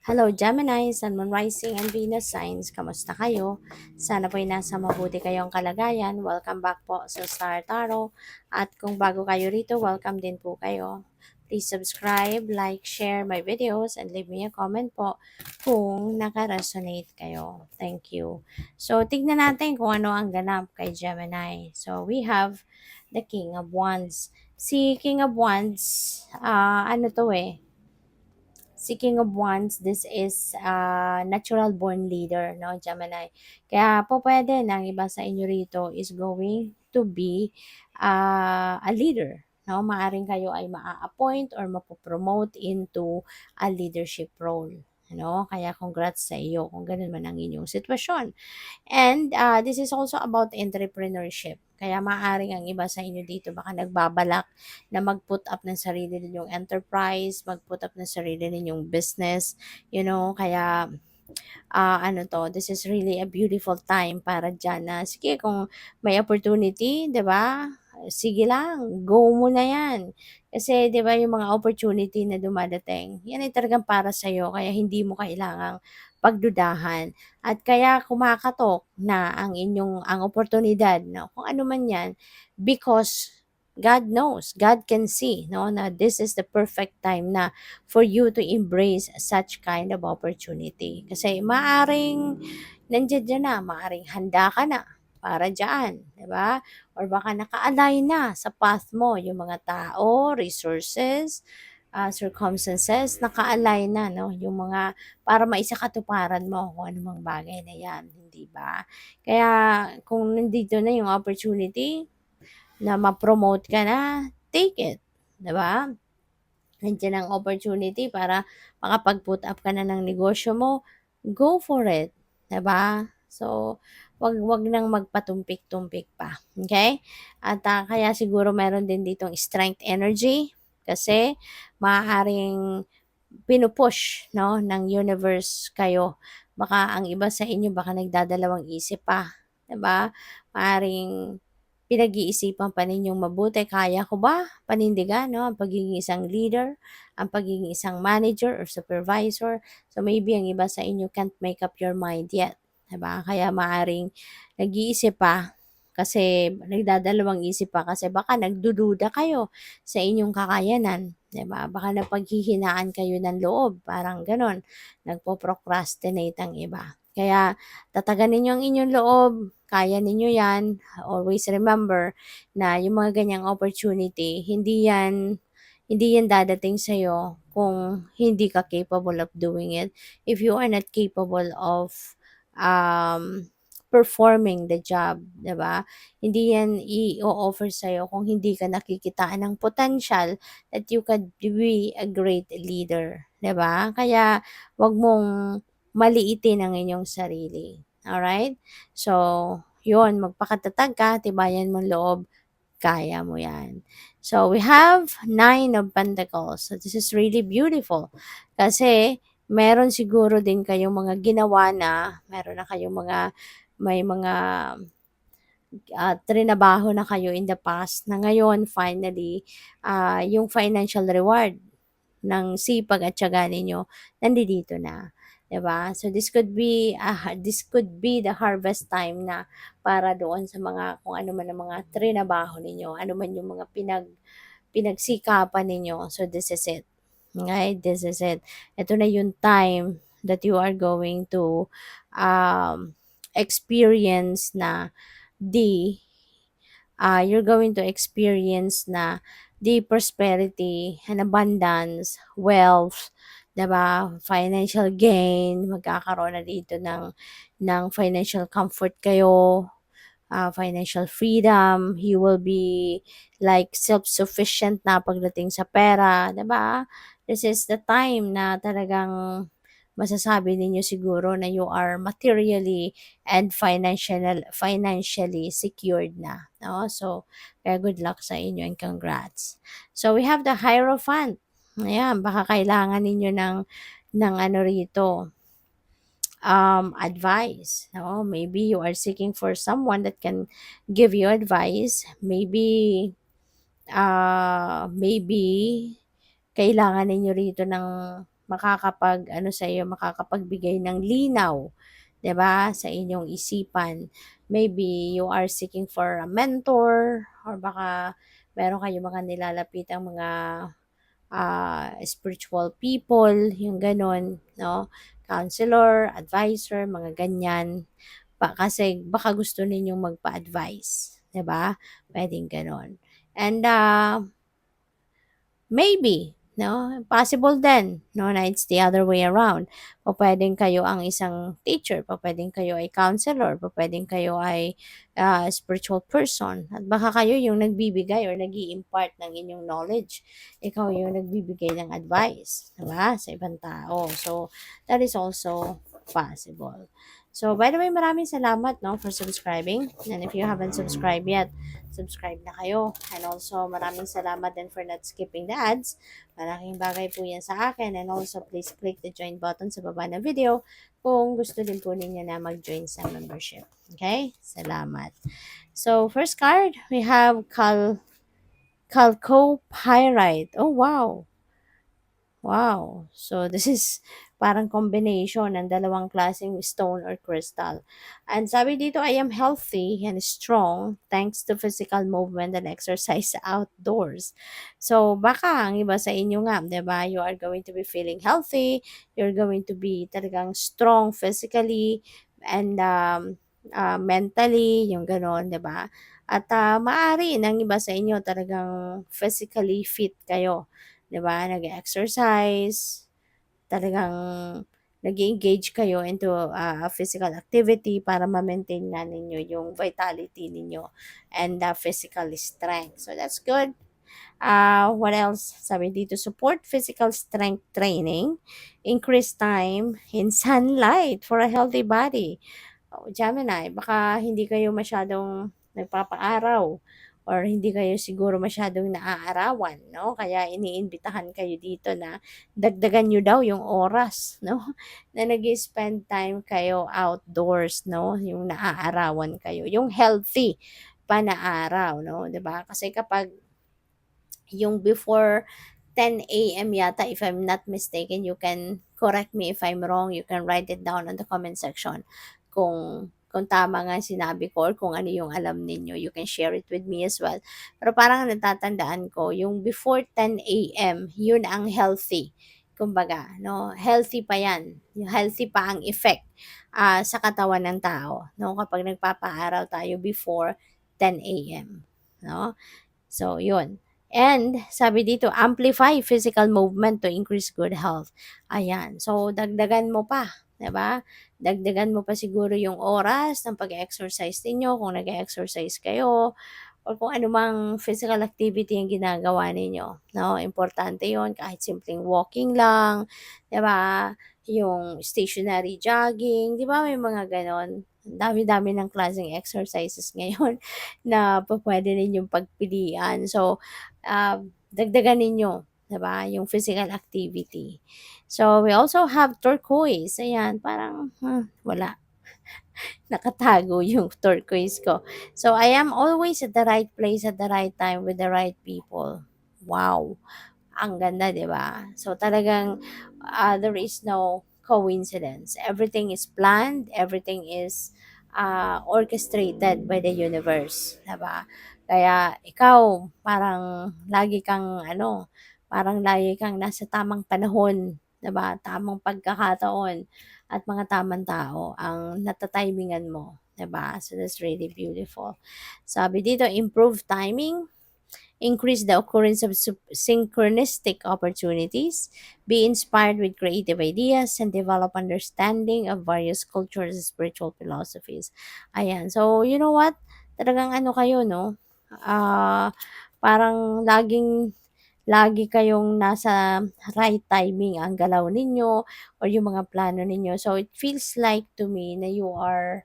Hello Gemini, Sun, Moon, Rising, and Venus signs. Kamusta kayo? Sana po'y nasa mabuti kayong kalagayan. Welcome back po sa Star Tarot. At kung bago kayo rito, welcome din po kayo. Please subscribe, like, share my videos, and leave me a comment po kung naka-resonate kayo. Thank you. So, tignan natin kung ano ang ganap kay Gemini. So, we have the King of Wands. Si King of Wands, ano to si King of Wands, this is natural born leader, no, Gemini. Kaya po pwede na ang iba sa inyo rito is going to be a leader. No, maaring kayo ay maa-appoint or mapopromote into a leadership role. No? Kaya congrats sa iyo kung ganun man ang inyong sitwasyon. And this is also about entrepreneurship. Kaya maaaring ang iba sa inyo dito baka nagbabalak na mag-put up ng sarili ninyong enterprise, mag-put up ng sarili ninyong business, kaya this is really a beautiful time para dyan na, sige, kung may opportunity, di ba? Sige lang, go mo na yan. Kasi, di ba, yung mga opportunity na dumadating, yan ay talagang para sa'yo, kaya hindi mo kailangang pagdudahan. At kaya kumakatok na ang oportunidad, no? Kung ano man yan, because God knows, God can see, no, na this is the perfect time na for you to embrace such kind of opportunity. Kasi maaring nandiyan dyan na, maaring handa ka na para dyan, di ba? Or baka naka-align na sa path mo yung mga tao, resources, circumstances, naka-align na, no? Yung mga, para maisakatuparan mo kung anumang bagay na yan, hindi ba? Kaya, kung nandito na yung opportunity, na ma-promote ka na, take it. 'Di ba? Nandiyan ang opportunity para makapag-put up ka na ng negosyo mo, go for it. 'Di ba? So, wag nang magpatumpik-tumpik pa. Okay? At kaya siguro meron din ditong strength energy kasi maaaring pinupush, no, ng universe kayo. Baka ang iba sa inyo baka nagdadalawang isip pa, 'di ba? Maaring pinag-iisipan pa ninyong mabuti, kaya ko ba panindigan, no, ang pagiging isang leader, ang pagiging isang manager or supervisor. So maybe ang iba sa inyo can't make up your mind yet, 'di ba? Kaya maaring nag-iisip pa kasi nagdadalawang isip pa kasi baka nagdududa kayo sa inyong kakayanan, 'di ba? Baka napaghihinaan kayo ng loob, parang gano'n. Nagpo-procrastinate ang iba. Kaya tataganin niyo ang inyong loob, kaya ninyo 'yan. Always remember na yung mga ganyang opportunity, hindi yan dadating sa'yo kung hindi ka capable of doing it. If you are not capable of um, performing the job, 'di ba? Hindi yan i-offer sa'yo kung hindi ka nakikitaan ng potential that you could be a great leader, 'di ba? Kaya 'wag mong maliitin ang inyong sarili. Alright? So, yun, magpakatatag ka, tibayan mong loob, kaya mo yan. So, we have Nine of Pentacles. So, this is really beautiful. Kasi, meron siguro din kayong mga ginawa na, meron na kayong may mga trinabaho na kayo in the past na ngayon, finally, yung financial reward ng sipag at tiyaga ninyo, nandito na. 'Di ba? So this could be the harvest time na para doon sa mga kung ano man ang mga trinabaho ninyo, ano man yung mga pinagsikapan ninyo. So this is it. Okay, this is it. Ito na yung time that you are going to um, experience na the you're going to experience na the prosperity and abundance, wealth, 'di ba? Financial gain, magkakaroon na dito ng financial comfort kayo, financial freedom, you will be like self-sufficient na pagdating sa pera, 'di ba? This is the time na talagang masasabi ninyo siguro na you are materially and financially secured na, no? So, kaya good luck sa inyo and congrats. So, we have the Hierophant. Ayan, baka kailangan ninyo ng ano rito, advice. No? Maybe you are seeking for someone that can give you advice. Maybe kailangan ninyo rito ng makakapag-ano sa iyo, makakapagbigay ng linaw, 'di ba, sa inyong isipan. Maybe you are seeking for a mentor or baka meron kayong mga nilalapitang mga spiritual people, yung gano'n, 'no, counselor, advisor, mga ganyan. Kasi baka gusto ninyong magpa-advice, 'di ba? Puwedeng gano'n. And, maybe, 'no, possible din, 'no, na it's the other way around. Pupuwedeng kayo ang isang teacher, pupuwedeng kayo ay counselor, pupuwedeng kayo ay, spiritual person at baka kayo yung nagbibigay or nag-i-impart ng inyong knowledge. Ikaw yung nagbibigay ng advice, 'di ba, sa ibang tao. So, that is also possible. So, by the way, maraming salamat, 'no, for subscribing, and if you haven't subscribed yet, subscribe na kayo. And also, maraming salamat din for not skipping the ads. Malaking bagay po yan sa akin. And also, please click the join button sa baba ng video kung gusto din po ninyo na mag-join sa membership. Okay? Salamat. So, first card, we have Chalcopyrite. Oh, wow. Wow. So, this is parang combination ng dalawang klaseng stone or crystal. And sabi dito, I am healthy and strong thanks to physical movement and exercise outdoors. So, baka ang iba sa inyo nga, 'di ba? You are going to be feeling healthy, you're going to be talagang strong physically and mentally, yung gano'n, 'di ba? At maaari ng iba sa inyo talagang physically fit kayo. 'Di ba, nag-e-exercise, talagang nag-e-engage kayo into, physical activity para ma-maintain nga ninyo yung vitality ninyo and, physical strength. So, that's good. What else? Sabi dito, support physical strength training, increase time in sunlight for a healthy body. Oh, Gemini, baka hindi kayo masyadong nagpapaaraw or hindi kayo siguro masyadong naaarawan, no? Kaya iniimbitahan kayo dito na dagdagan nyo daw yung oras, no? Na nag-spend time kayo outdoors, no? Yung naaarawan kayo. Yung healthy pa na araw, no? 'Di ba? Kasi kapag yung before 10 a.m. yata, if I'm not mistaken, you can correct me if I'm wrong, you can write it down on the comment section kung tama nga sinabi ko or kung ano yung alam ninyo, you can share it with me as well. Pero parang natatandaan ko, yung before 10 a.m., yun ang healthy. Kumbaga, no? Healthy pa yan. Yung healthy pa ang effect sa katawan ng tao, no? Kapag nagpapaaraw tayo before 10 a.m., no? So, yun. And sabi dito, amplify physical movement to increase good health. Ayan. So, dagdagan mo pa, 'di ba? Dagdagan mo pa siguro yung oras ng pag-exercise ninyo kung nag-exercise kayo or kung anumang physical activity ang ginagawa ninyo, no? Importante 'yon kahit simpleng walking lang, 'di ba? Yung stationary jogging, 'di ba may mga gano'n? Ang dami-dami ng klaseng exercises ngayon na pupuwede ninyong pagpilian. So, dagdagan ninyo, 'di ba, yung physical activity. So, we also have turquoise, ayan, parang, wala, nakatago yung turquoise ko. So, I am always at the right place at the right time with the right people. Wow! Ang ganda, 'di ba? So, talagang, there is no coincidence. Everything is planned, everything is, orchestrated by the universe, 'di ba? Kaya ikaw parang lagi kang ano, parang lagi kang nasa tamang panahon, 'di ba? Tamang pagkakataon at mga tamang tao ang nata-timingan mo, 'di ba? So, that's really beautiful. Sabi dito, improve timing, increase the occurrence of synchronistic opportunities, be inspired with creative ideas, and develop understanding of various cultures and spiritual philosophies. Ayan. So, you know what? Talagang ano kayo, no? Parang lagi kayong nasa right timing ang galaw ninyo or yung mga plano ninyo. So, it feels like to me na you are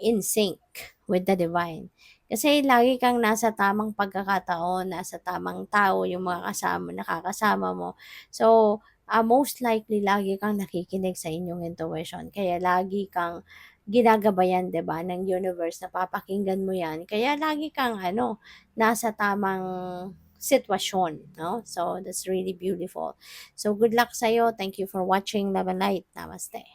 in sync with the divine. Kasi lagi kang nasa tamang pagkakataon, nasa tamang tao, yung mga nakakasama mo. So, most likely, lagi kang nakikinig sa inyong intuition. Kaya lagi kang ginagabayan, 'di ba, ng universe na papakinggan mo 'yan. Kaya lagi kang nasa tamang sitwasyon, no? So, that's really beautiful. So, good luck sa'yo. Thank you for watching. Love and light. Namaste.